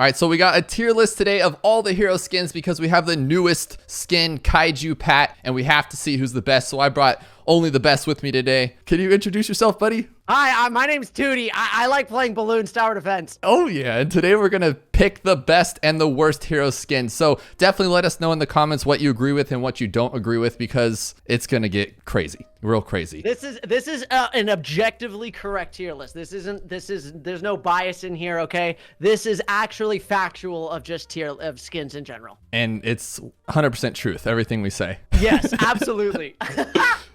All right, so we got a tier list today of all the hero skins because we have the newest skin, Kaiju Pat, and we have to see who's the best. So I brought only the best with me today. Can you introduce yourself, buddy? Hi, my name's Tewtiy. I like playing Bloons Tower Defense. Oh yeah, and today we're gonna pick the best and the worst hero skins. So definitely let us know in the comments what you agree with and what you don't agree with, because it's gonna get crazy, real crazy. This is an objectively correct tier list. There's no bias in here, okay? This is actually factual of just tier of skins in general. And it's 100% truth, everything we say. Yes, absolutely.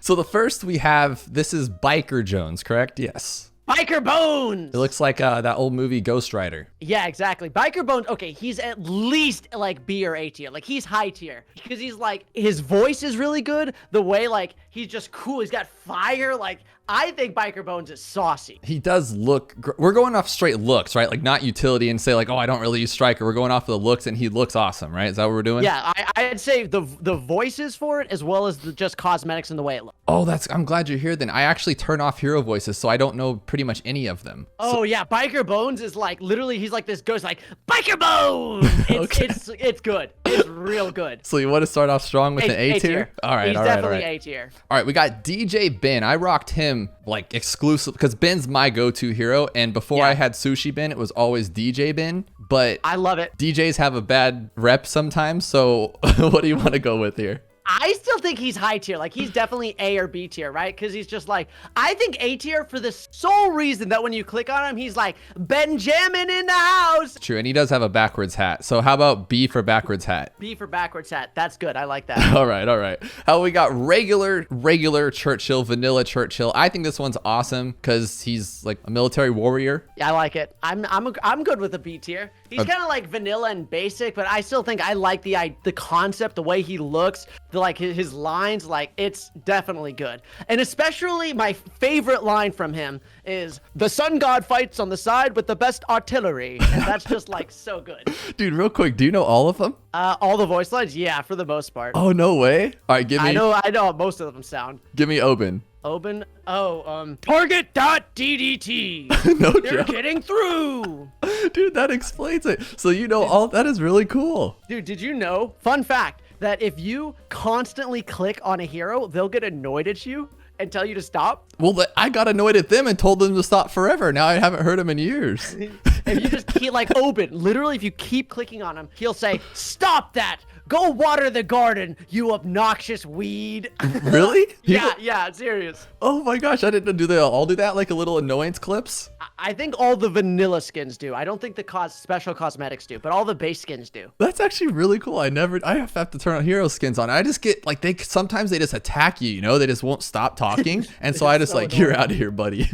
So the first we have, this is Biker Jones, correct? Yes. Biker Bones! It looks like that old movie Ghost Rider. Yeah, exactly. Biker Bones, okay, he's at least like B or A tier. Like, he's high tier. Because he's like, his voice is really good. The way, like, he's just cool. He's got fire. Like, I think Biker Bones is saucy. He does look, we're going off straight looks, right? Like, not utility and say like, oh, I don't really use Striker. We're going off of the looks and he looks awesome, right? Is that what we're doing? Yeah, I'd say the voices for it, as well as just cosmetics and the way it looks. Oh, I'm glad you're here then. I actually turn off hero voices, so I don't know pretty much any of them. Oh yeah, Biker Bones is like, literally, he's like this ghost, like, Biker Bones! It's good. It's real good. So you want to start off strong with an A tier? All right, he's all right, definitely all right. A tier. All right, we got DJ Ben. I rocked him like exclusive because Ben's my go-to hero, and before I had Sushi Ben, it was always DJ Ben. But I love it. DJs have a bad rep sometimes, so what do you want to go with here? I still think he's high tier. Like, he's definitely A or B tier, right? Because he's just like, I think A tier for the sole reason that when you click on him, he's like, Benjamin in the house. True, and he does have a backwards hat. So how about B for backwards hat? B for backwards hat. That's good. I like that. All right, all right. How we got regular Churchill, vanilla Churchill. I think this one's awesome because he's like a military warrior. Yeah, I like it. I'm good with the B tier. He's kind of like vanilla and basic, but I still think I like the concept, the way he looks, like his lines. Like, it's definitely good. And especially my favorite line from him is, the sun god fights on the side with the best artillery. And that's just like so good. Dude, real quick, do you know all of them? All the voice lines? Yeah, for the most part. Oh, no way. All right, give me. I know how most of them sound. Give me Oben. Oben? Oh, target.ddt. No They're joke. getting through. Dude, that explains it. So you know all that is really cool. Dude, did you know? Fun fact, that if you constantly click on a hero, they'll get annoyed at you and tell you to stop. Well, I got annoyed at them and told them to stop forever. Now I haven't heard them in years. If you just keep, like, Oben, literally, if you keep clicking on him, he'll say, stop that. Go water the garden, you obnoxious weed. Really? Yeah, serious. Oh my gosh, I didn't know. Do they all do that? Like a little annoyance clips? I think all the vanilla skins do. I don't think the special cosmetics do, but all the base skins do. That's actually really cool. I have to turn on hero skins on. I just get like, sometimes they just attack you, you know? They just won't stop talking. And so I just so like, annoying. You're out of here, buddy.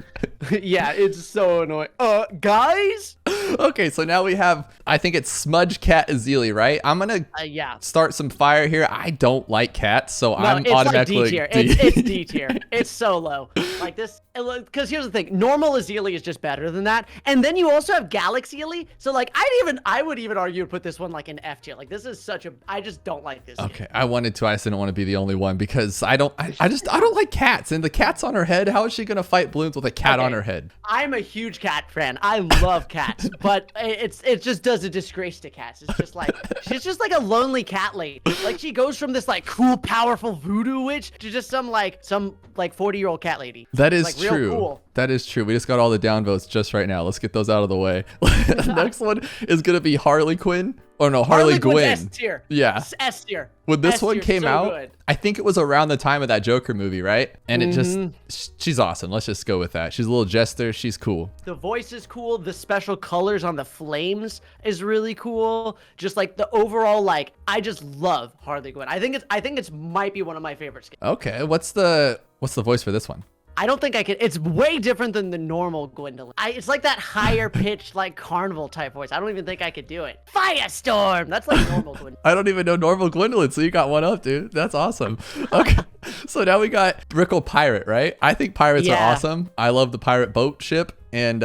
Yeah, it's so annoying. Guys? Okay, so now we have, I think it's Smudge Cat Ezili, right? I'm gonna start some fire here. I don't like cats, so I'm automatically like D tier. It's D tier. It's so low. Like this, because here's the thing: normal Ezili is just better than that, and then you also have Galaxy Ezili. So like, I would even argue to put this one like in F tier. Like, this is such a, I just don't like this. Okay, I wanted to. I just didn't want to be the only one because I don't like cats, and the cat's on her head. How is she gonna fight Bloons with a cat on her head? I'm a huge cat fan. I love cats, but it just does a disgrace to cats. It's just like, she's just like a lonely cat lady. Like, she goes from this like cool, powerful voodoo witch to just some 40-year-old cat lady. That is like, true. Real cool. That is true. We just got all the downvotes just right now. Let's get those out of the way. Next one is gonna be Harley Quinn. Oh no, Harley Quinn. S tier. Yeah. S tier. When this one came out, good. I think it was around the time of that Joker movie, right? And it just, she's awesome. Let's just go with that. She's a little jester. She's cool. The voice is cool. The special colors on the flames is really cool. Just like the overall, like, I just love Harley Quinn. I think it's might be one of my favorite skins. Okay, what's the voice for this one? I don't think I can. It's way different than the normal Gwendolyn. It's like that higher pitched, like, carnival type voice. I don't even think I could do it. Firestorm. That's like normal Gwendolyn. I don't even know normal Gwendolyn, so you got one up, dude. That's awesome. Okay, so now we got Brickle Pirate, right? I think pirates are awesome. I love the pirate boat ship. And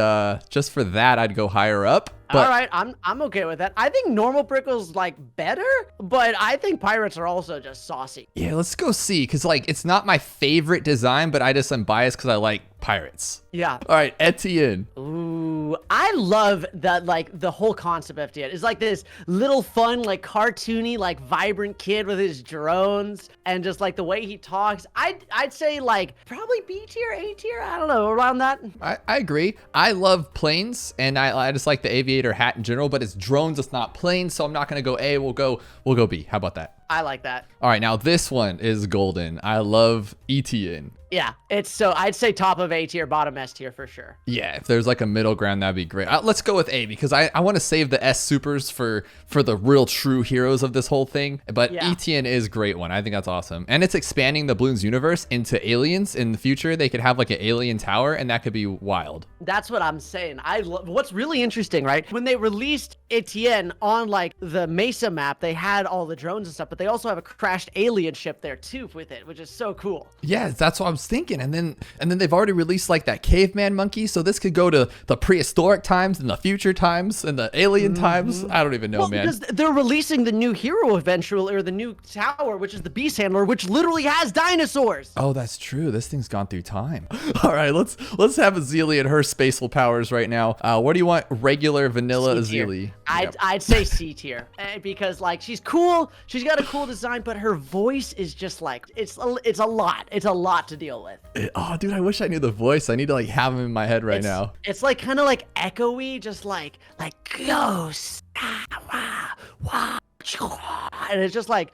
just for that, I'd go higher up. But All right, I'm okay with that. I think normal Prickle's like better, but I think pirates are also just saucy. yeah, let's go see, because like it's not my favorite design, but I just am biased because I like pirates. Yeah. All right, Etienne. Ooh, I love that, like, the whole concept of it. It's like this little fun, like, cartoony, like, vibrant kid with his drones, and just, like, the way he talks. I'd say, like, probably B tier, A tier, I don't know, around that. I agree. I love planes, and I just like the aviator hat in general, but it's drones, it's not planes, so I'm not gonna go A, we'll go B. How about that? I like that. All right, now this one is golden. I love Etienne. Yeah, it's so I'd say top of A tier, bottom S tier for sure. Yeah, if there's like a middle ground, that'd be great. Let's go with A, because I want to save the S supers for the real true heroes of this whole thing. But Yeah. Etienne is a great one. I think that's awesome. And it's expanding the Bloons universe into aliens. In the future, they could have like an alien tower, and that could be wild. That's what I'm saying. What's really interesting, right? When they released Etienne on like the Mesa map, they had all the drones and stuff, but they also have a crashed alien ship there too with it, which is so cool. Yeah, that's what I was thinking. And then they've already released like that caveman monkey, so this could go to the prehistoric times and the future times and the alien times. I don't even know, Well, man. because they're releasing the new hero eventually, or the new tower, which is the Beast Handler, which literally has dinosaurs. Oh, that's true. This thing's gone through time. All right, let's have Ezili and her spatial powers right now. What do you want? Regular vanilla C tier. Ezili. I'd say C tier because like she's cool, she's got a cool design, but her voice is just like it's a lot to deal with. Oh, dude, I wish I knew the voice. I need to like have him in my head right now. It's like kind of like echoey, just like ghosts. And it's just like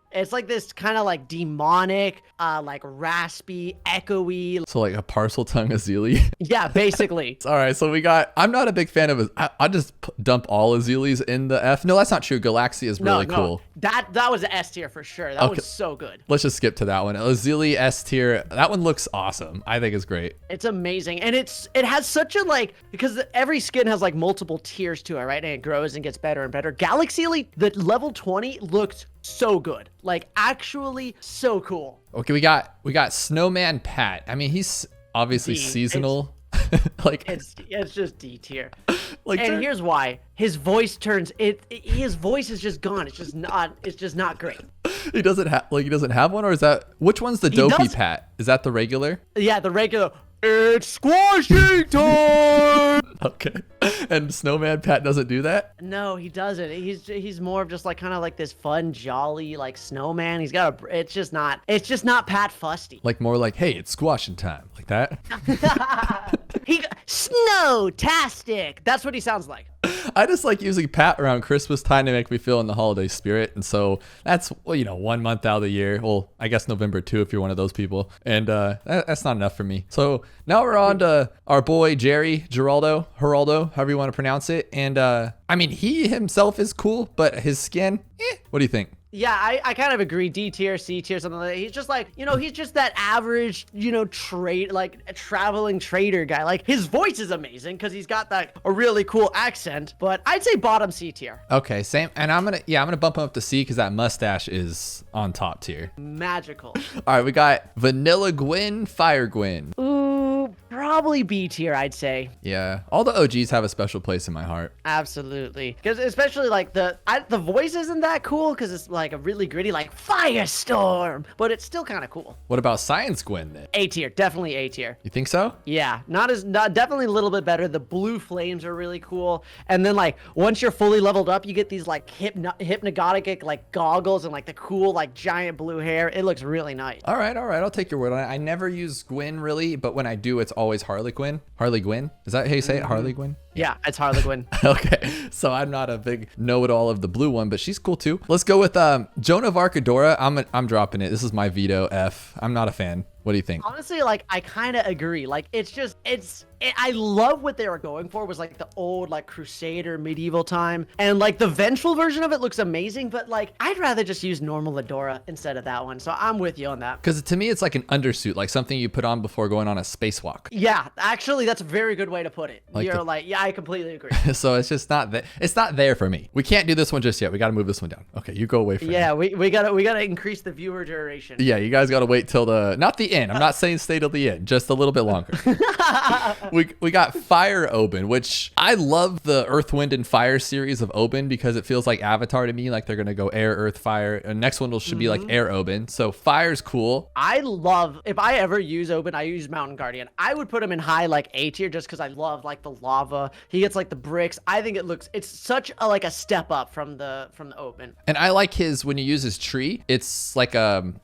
this kind of like demonic, like raspy, echoey. So like a parcel tongue Ezili. Yeah, basically. All right, so we got. I'm not a big fan of. I'll just dump all Ezilis in the F. No, that's not true. Galaxia is really cool. That was an S tier for sure. That was so good. Let's just skip to that one. Ezili S tier. That one looks awesome. I think it's great. It's amazing, and it has such a like, because every skin has like multiple tiers to it, right? And it grows and gets better and better. Galaxy Elite, the level 20 looked so good, like actually so cool. Okay, we got Snowman Pat. I mean, he's obviously seasonal. Like It's just D tier. like And here's why: his voice his voice is just gone. It's just not great. he doesn't have one, or is that which one's the dopey does- Pat? Is that the regular? Yeah, the regular. It's squashing time. Okay. And Snowman Pat doesn't do that? No, he doesn't. He's more of just like kind of like this fun, jolly like snowman. He's got a. It's just not Pat Fusty. Like more like, hey, it's squashing time. Like that? Snow-tastic. That's what he sounds like. I just like using Pat around Christmas time to make me feel in the holiday spirit. And so that's, well, 1 month out of the year. Well, I guess November too, if you're one of those people. And that's not enough for me. So now we're on to our boy, Geraldo, however you want to pronounce it. And I mean, he himself is cool, but his skin, what do you think? Yeah, I kind of agree. D tier, C tier, something like that. He's just like, he's just that average, like a traveling trader guy. Like his voice is amazing because he's got a really cool accent, but I'd say bottom C tier. Okay, same. And I'm gonna bump him up to C because that mustache is on top tier. Magical. All right, we got Vanilla Gwen, Fire Gwen. Ooh, probably B tier, I'd say. Yeah, all the OGs have a special place in my heart. Absolutely. Because especially like the voice isn't that cool because it's like a really gritty like Firestorm, but it's still kind of cool. What about Science Gwen then? A tier, definitely A tier. You think so? Yeah, definitely a little bit better. The blue flames are really cool. And then like once you're fully leveled up, you get these like hypnagogic like goggles and like the cool like giant blue hair. It looks really nice. All right, I'll take your word on it. I never use Gwen really, but when I do, it's always Harley Quinn. Harley Gwen? Is that how you say it? Harley Gwen? Yeah, it's Harley Quinn. Okay, so I'm not a big know-it-all of the blue one, but she's cool too. Let's go with Joan of Arc Adora. I'm dropping it. This is my veto F. I'm not a fan. What do you think? Honestly, like I kind of agree. Like I love what they were going for was like the old like Crusader medieval time, and like the vengeful version of it looks amazing. But like I'd rather just use normal Adora instead of that one. So I'm with you on that. Because to me, it's like an undersuit, like something you put on before going on a spacewalk. Yeah, actually, that's a very good way to put it. Like You're like, yeah, I completely agree. So it's just not that. It's not there for me. We can't do this one just yet. We got to move this one down. Okay, you go away from Yeah, we gotta increase the viewer duration. Yeah, you guys got to wait till not the end. I'm not saying stay till the end, just a little bit longer. we got Fire Oben, which I love the Earth, Wind, and Fire series of Oben because it feels like Avatar to me. Like they're gonna go air, earth, fire. And next one should be like Air Oben. So fire's cool. I love, if I ever use Oben, I use Mountain Guardian. I would put him in high like A tier just because I love like the lava. He gets like the bricks. I think it's such like a step up from the Oben. And I like when you use his tree, it's like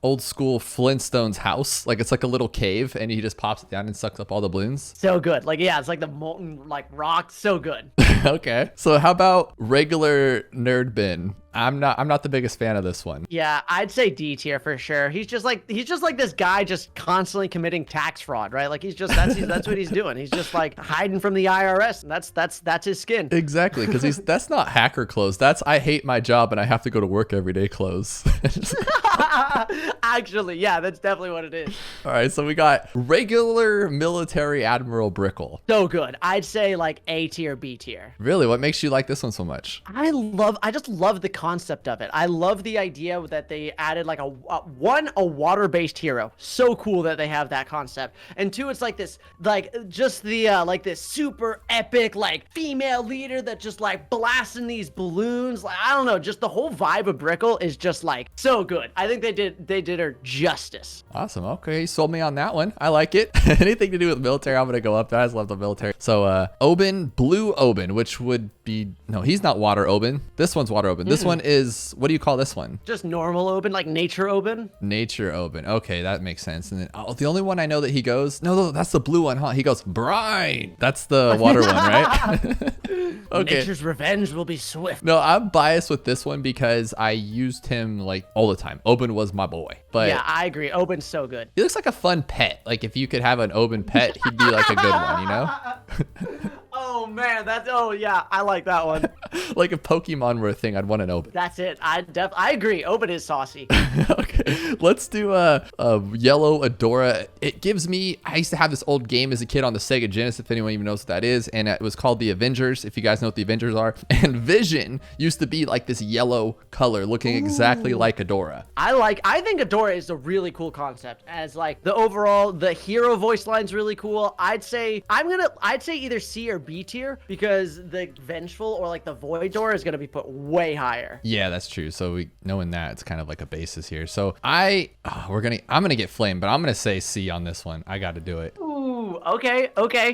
old school Flintstones house. Like it's like a little cave and he just pops it down and sucks up all the balloons. So good. Like, yeah, it's like the molten like rock. So good. Okay. So how about regular Nerd Bin? I'm not the biggest fan of this one. Yeah, I'd say D tier for sure. He's just like this guy just constantly committing tax fraud, right? Like that's what he's doing. He's just like hiding from the IRS, and that's his skin. Exactly, because that's not hacker clothes. That's I hate my job and I have to go to work every day clothes. Actually, yeah, that's definitely what it is. All right, so we got regular military Admiral Brickle. So good. I'd say like A tier, B tier. Really? What makes you like this one so much? I just love the concept of it. I love the idea that they added like a water-based hero. So cool that they have that concept. And two, it's like this, like just the like this super epic like female leader that just like blasting these balloons. Like I don't know, just the whole vibe of Brickle is just like so good. I think they did her justice. Awesome. Okay, you sold me on that one. I like it. Anything to do with military, I'm gonna go up there. I just love the military. So Oben, Blue Oben, which would be no, he's not Water Oben. This one's Water Oben. This one is, what do you call this one? Just normal Oben, like Nature Oben. Nature Oben. Okay, that makes sense. And then the only one I know that he goes, no, that's the blue one, huh? He goes, brine. That's the water one, right? Okay. Nature's revenge will be swift. No, I'm biased with this one because I used him like all the time. Oben was my boy. But yeah, I agree. Oben's so good. He looks like a fun pet. Like if you could have an Oben pet, he'd be like a good one, you know? Oh man, yeah, I like that one. Like if Pokemon were a thing, I'd want an Oben. That's it. I agree. Oben is saucy. Okay, let's do a yellow Adora. It gives me, I used to have this old game as a kid on the Sega Genesis, if anyone even knows what that is, and it was called The Avengers, if you guys know what The Avengers are. And Vision used to be like this yellow color looking exactly like Adora. I think Adora is a really cool concept. As like the hero voice line's really cool. I'd say either C or B tier because the Vengeful or like the Void Door is gonna be put way higher. Yeah, that's true. So knowing that, it's kind of like a basis here. So I'm gonna get flamed, but I'm gonna say C on this one. I got to do it. Ooh, okay.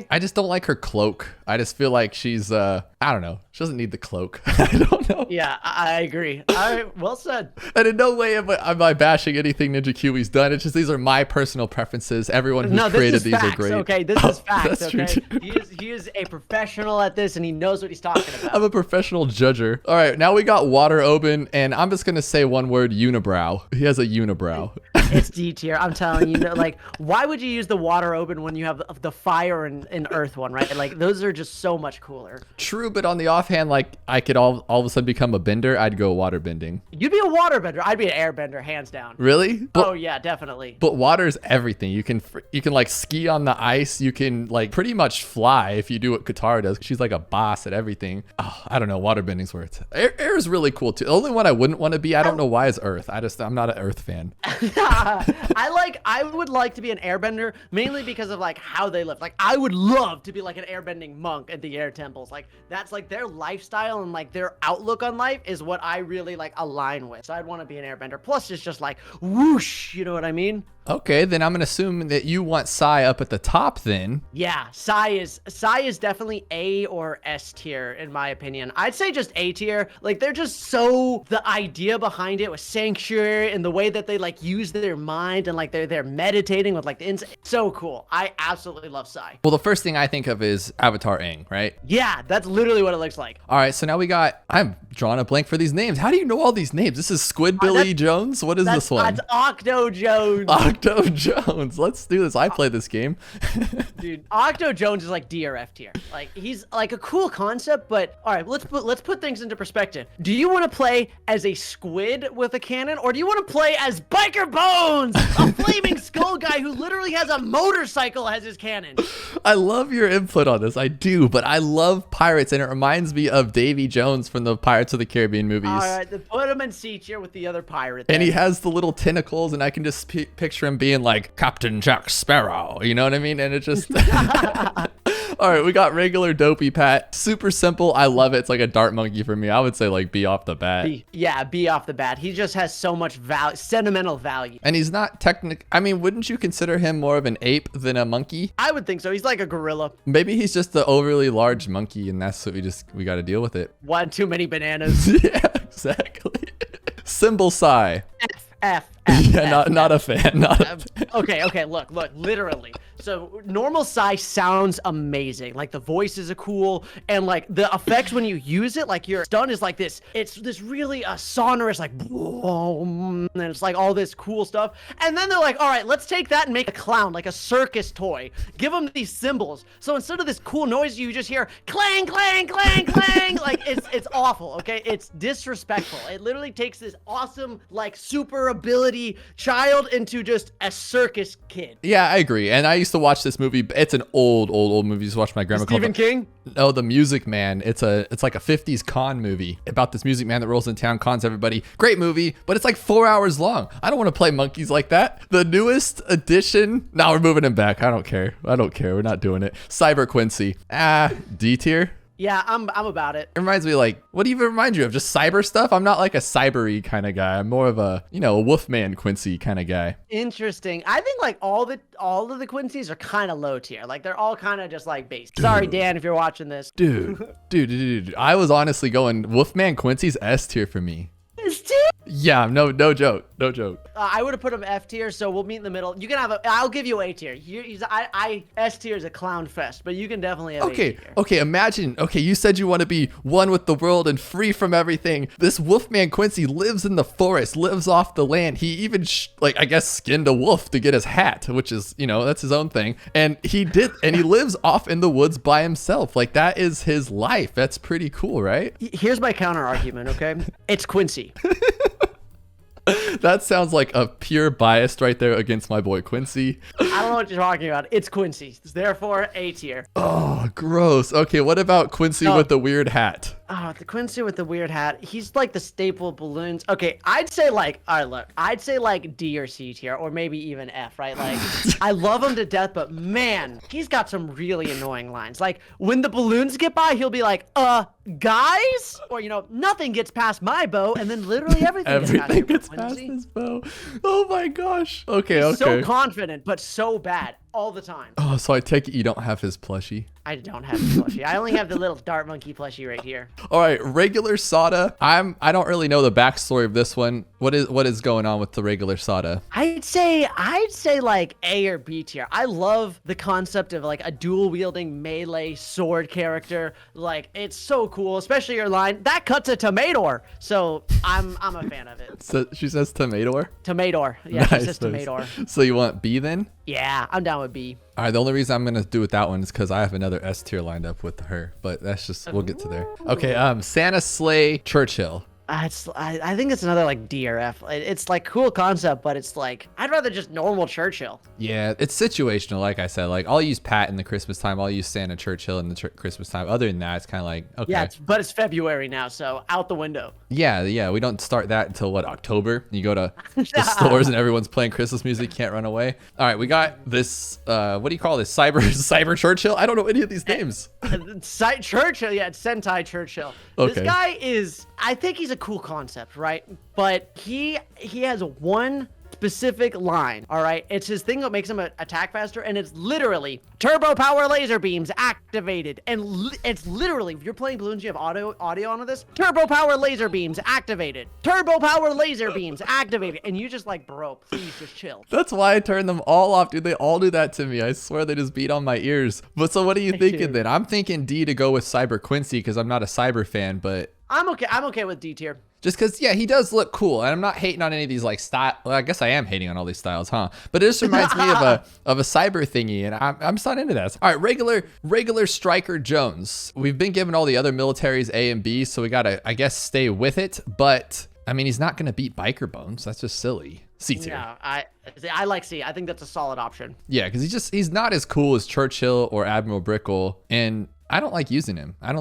I just don't like her cloak. I just feel like she's I don't know. She doesn't need the cloak. I don't know. Yeah, I agree. All right, well said. And in no way am I bashing anything Ninja Kiwi's done. It's just these are my personal preferences. Everyone who's created these are great. Okay, this is facts. That's Okay, true. he is a professional at this, and he knows what he's talking about. I'm a professional judger. All right, now we got Water Oben, and I'm just gonna say one word: unibrow. He has a unibrow. It's D tier. I'm telling you, like, why would you use the Water Oben when you have the Fire and Earth one, right? Like, those are just so much cooler. True, but on the offhand, like, I could all of a sudden become a bender. I'd go water bending. You'd be a water bender. I'd be an air bender, hands down. Really? Oh yeah, definitely. But water's everything. You can like ski on the ice. You can like pretty much fly if you do what Katara does. She's like a boss at everything. Oh, I don't know. Water bending's where it's air is really cool too. The only one I wouldn't want to be, I don't know why, is Earth. I'm not an Earth fan. I would like to be an airbender mainly because of like how they live. Like I would love to be like an airbending monk at the air temples. Like that's like their lifestyle and like their outlook on life is what I really like align with. So I'd want to be an airbender. Plus it's just like whoosh, you know what I mean? Okay, then I'm gonna assume that you want Sai up at the top then. Yeah, Sai is definitely A or S tier in my opinion. I'd say just A tier. Like they're just the idea behind it with Sanctuary and the way that they like use their mind and like they're meditating with like the so cool. I absolutely love Sai. Well, the first thing I think of is Avatar Aang, right? Yeah, that's literally what it looks like. All right, so now we got, I'm drawing a blank for these names. How do you know all these names? This is Squidbilly Jones? What is this one? That's Octo Jones. Octo Jones. Let's do this. I play this game. Dude, Octo Jones is like D or F tier. Like, he's like a cool concept, but all right, let's put things into perspective. Do you want to play as a squid with a cannon, or do you want to play as Biker Bones, a flaming skull guy who literally has a motorcycle as his cannon? I love your input on this. I do, but I love pirates, and it reminds me of Davy Jones from the Pirates of the Caribbean movies. All right, then put him in C tier with the other pirate. And he has the little tentacles, and I can just picture him being like Captain Jack Sparrow. You know what I mean? And it just... All right, we got regular Dopey Pat. Super simple. I love it. It's like a dart monkey for me. I would say like B off the bat. B off the bat. He just has so much value, sentimental value. And he's not technic. I mean, wouldn't you consider him more of an ape than a monkey? I would think so. He's like a gorilla. Maybe he's just the overly large monkey, and that's what we got to deal with it. One too many bananas. Yeah, exactly. Symbol Psy. F. Yeah, not a fan. Okay, look, literally. So normal Psy sounds amazing. Like the voices are cool, and like the effects when you use it, like your stun is like this. It's this really sonorous, like boom, and it's like all this cool stuff. And then they're like, all right, let's take that and make a clown, like a circus toy. Give them these symbols. So instead of this cool noise, you just hear clang, clang, clang, clang. Like it's awful. Okay, it's disrespectful. It literally takes this awesome, like super ability child into just a circus kid. Yeah, I agree. And I used to watch this movie. It's an old movie. I used to watch my grandma. Stephen King? No, The Music Man. It's like a 50s con movie about this music man that rolls in town, cons everybody. Great movie, but it's like 4 hours long. I don't want to play monkeys like that. The newest edition. No, we're moving him back. I don't care. We're not doing it. Cyber Quincy. D tier. Yeah, I'm about it. It reminds me, like, what do you even remind you of? Just cyber stuff? I'm not like a cybery kind of guy. I'm more of a, a Wolfman Quincy kind of guy. Interesting. I think like all of the Quincy's are kind of low tier. Like they're all kind of just like base. Sorry, Dan, if you're watching this. Dude. I was honestly going Wolfman Quincy's S tier for me. S tier? Yeah, no joke. I would have put him F tier, so we'll meet in the middle. You can have I'll give you A tier. S tier is a clown fest, but you can definitely have A tier. Okay, imagine. Okay, you said you want to be one with the world and free from everything. This Wolfman Quincy lives in the forest, lives off the land. He even, I guess, skinned a wolf to get his hat, which is, that's his own thing. And he lives off in the woods by himself. Like, that is his life. That's pretty cool, right? Here's my counter argument, okay? It's Quincy. That sounds like a pure bias right there against my boy Quincy. I don't know what you're talking about. It's Quincy. Therefore, A tier. Oh, gross. Okay, what about Quincy with the weird hat? Oh, the Quincy with the weird hat. He's like the staple of Bloons. Okay, I'd say like, all right, look. I'd say like D or C tier, or maybe even F, right? Like, I love him to death, but man, he's got some really annoying lines. Like, when the balloons get by, he'll be like, guys? Or, nothing gets past my bow, and then literally everything gets past his bow. Oh my gosh. Okay. So confident, but so bad all the time. Oh, so I take it you don't have his plushie? I don't have the plushie. I only have the little dart monkey plushie right here. All right, regular Sada. I don't really know the backstory of this one. What is going on with the regular Sada? I'd say like A or B tier. I love the concept of like a dual wielding melee sword character. Like, it's so cool, especially your line that cuts a tomato. So I'm a fan of it. So she says tomato. Tomato. Yeah, nice, she says tomato. So you want B then? Yeah, I'm down with B. All right, the only reason I'm gonna do with that one is because I have another S tier lined up with her, but that's just, we'll get to there. Okay, Santa Sleigh Churchill. I think it's another like D or F. It's like cool concept, but it's like I'd rather just normal Churchill. Yeah, it's situational. Like I said, like I'll use Pat in the Christmas time. I'll use Santa Churchill in the Christmas time. Other than that, it's kind of like okay. Yeah, but it's February now, so out the window. Yeah. We don't start that until what, October? You go to the stores and everyone's playing Christmas music. Can't run away. All right, we got this. What do you call this? Cyber Churchill? I don't know any of these names. Churchill. Yeah, it's Sentai Churchill. Okay. This guy is. I think he's a cool concept, right? But he has one specific line, all right? It's his thing that makes him attack faster, and it's literally turbo power laser beams activated. And it's literally, if you're playing Bloons, you have audio onto this, turbo power laser beams activated, turbo power laser beams activated, and you just like, bro, please just chill. That's why I turned them all off, dude. They all do that to me. I swear they just beat on my ears. But so what are you thinking then? I'm thinking D to go with Cyber Quincy because I'm not a cyber fan, but I'm okay with D tier. Just because, yeah, he does look cool. And I'm not hating on any of these like style. Well, I guess I am hating on all these styles, huh? But it just reminds me of a cyber thingy, and I'm just not into that. All right, regular Striker Jones. We've been given all the other militaries A and B, so we gotta, I guess, stay with it. But I mean, he's not gonna beat Biker Bones. That's just silly. C tier. No, I like C. I think that's a solid option. Yeah, because he's not as cool as Churchill or Admiral Brickle, and I don't like using him. I'm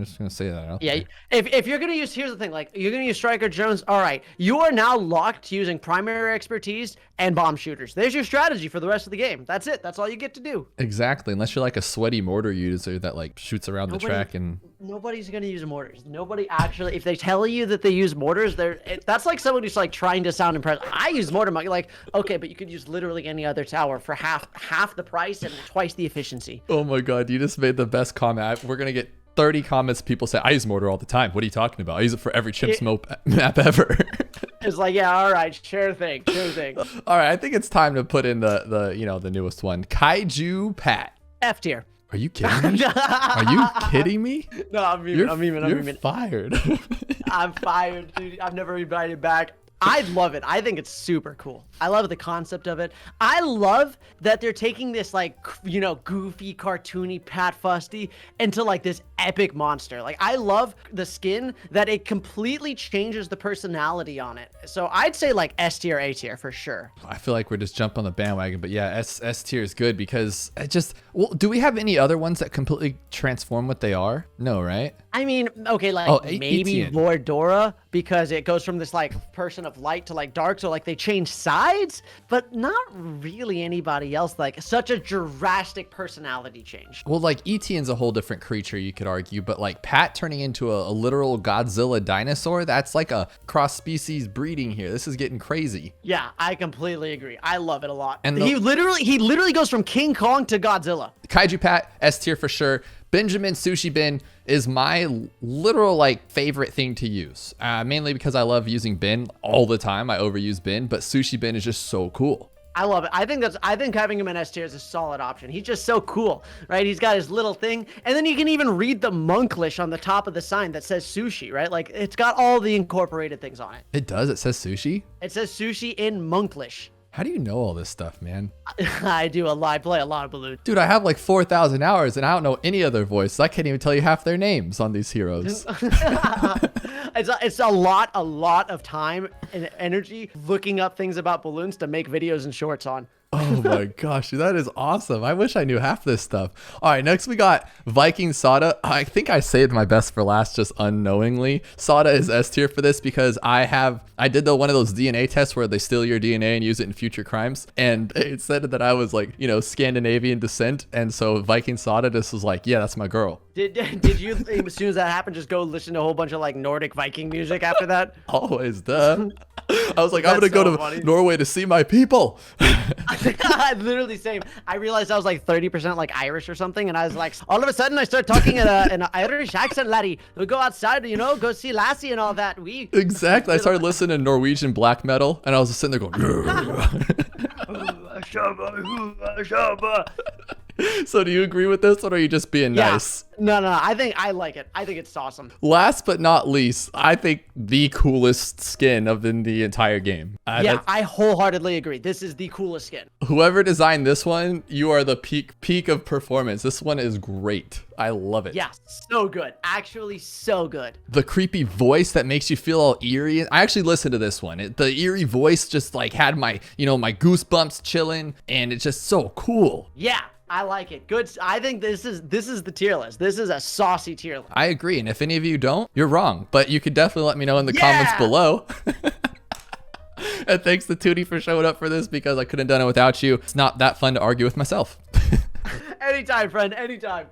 just gonna say that. Yeah, if you're gonna use, here's the thing, like you're gonna use Striker Jones. All right, you are now locked to using primary expertise and bomb shooters. There's your strategy for the rest of the game. That's it. That's all you get to do. Exactly, unless you're like a sweaty mortar user that like shoots around the track and. Nobody's gonna use mortars. Nobody actually. If they tell you that they use mortars, that's like someone who's like trying to sound impressive. I use mortar. Like, okay, but you could use literally any other tower for half the price and twice the efficiency. Oh my god, you just made the best comment. We're gonna get 30 comments. People say I use mortar all the time. What are you talking about? I use it for every chimps map ever. It's like, yeah, all right, sure thing. All right, I think it's time to put in the newest one, Kaiju Pat. F tier. Are you kidding me? Are you kidding me? No, I'm even. You're fired. I'm fired, dude. I've never invited back. I love it. I think it's super cool. I love the concept of it. I love that they're taking this like, goofy, cartoony Pat Fusty into like this epic monster. Like, I love the skin that it completely changes the personality on it. So I'd say like S tier, A tier for sure. I feel like we're just jumping on the bandwagon, but yeah, S tier is good because do we have any other ones that completely transform what they are? No, right? I mean, okay, like maybe Vordora, because it goes from this like person of light to like dark, so like they change sides, but not really anybody else. Like such a drastic personality change. Well, like Etienne's a whole different creature, you could argue, but like Pat turning into a literal Godzilla dinosaur, that's like a cross-species breeding here. This is getting crazy. Yeah, I completely agree. I love it a lot. And he literally goes from King Kong to Godzilla. Kaiju Pat, S tier for sure. Benjamin Sushi Bin is my literal like favorite thing to use, mainly because I love using Bin all the time. I overuse Bin, but Sushi Bin is just so cool. I love it. I think having him in S tier is a solid option. He's just so cool, right? He's got his little thing, and then you can even read the Monklish on the top of the sign that says sushi, right? Like it's got all the incorporated things on it. It does. It says sushi. It says sushi in Monklish. How do you know all this stuff, man? I do a lot. I play a lot of Bloons. Dude, I have like 4,000 hours and I don't know any other voice. I can't even tell you half their names on these heroes. It's a lot of time and energy looking up things about Bloons to make videos and shorts on. Oh my gosh, that is awesome. I wish I knew half this stuff. All right, next we got Viking Sada. I think I saved my best for last just unknowingly. Sada is S tier for this because I did one of those DNA tests where they steal your DNA and use it in future crimes. And it said that I was like, Scandinavian descent. And so Viking Sada just was like, yeah, that's my girl. Did you, as soon as that happened, just go listen to a whole bunch of like Nordic Viking music after that? Always, duh. I was like, I'm going to go to Norway to see my people. Literally same. I realized I was like 30% like Irish or something, and I was like, all of a sudden I start talking in an Irish accent, laddie. We go outside, go see Lassie and all that. Exactly. I started listening to Norwegian black metal, and I was just sitting there going. So do you agree with this, or are you just being nice? No. I think I like it. I think it's awesome. Last but not least, I think the coolest skin of the entire game. I wholeheartedly agree. This is the coolest skin. Whoever designed this one, you are the peak of performance. This one is great. I love it. Yeah, so good. Actually, so good. The creepy voice that makes you feel all eerie. I actually listened to this one. The eerie voice just like had my goosebumps chilling, and it's just so cool. Yeah. I like it. Good. I think this is the tier list. This is a saucy tier list. I agree. And if any of you don't, you're wrong. But you could definitely let me know in the comments below. And thanks to Tewtiy for showing up for this because I couldn't have done it without you. It's not that fun to argue with myself. Anytime, friend. Anytime.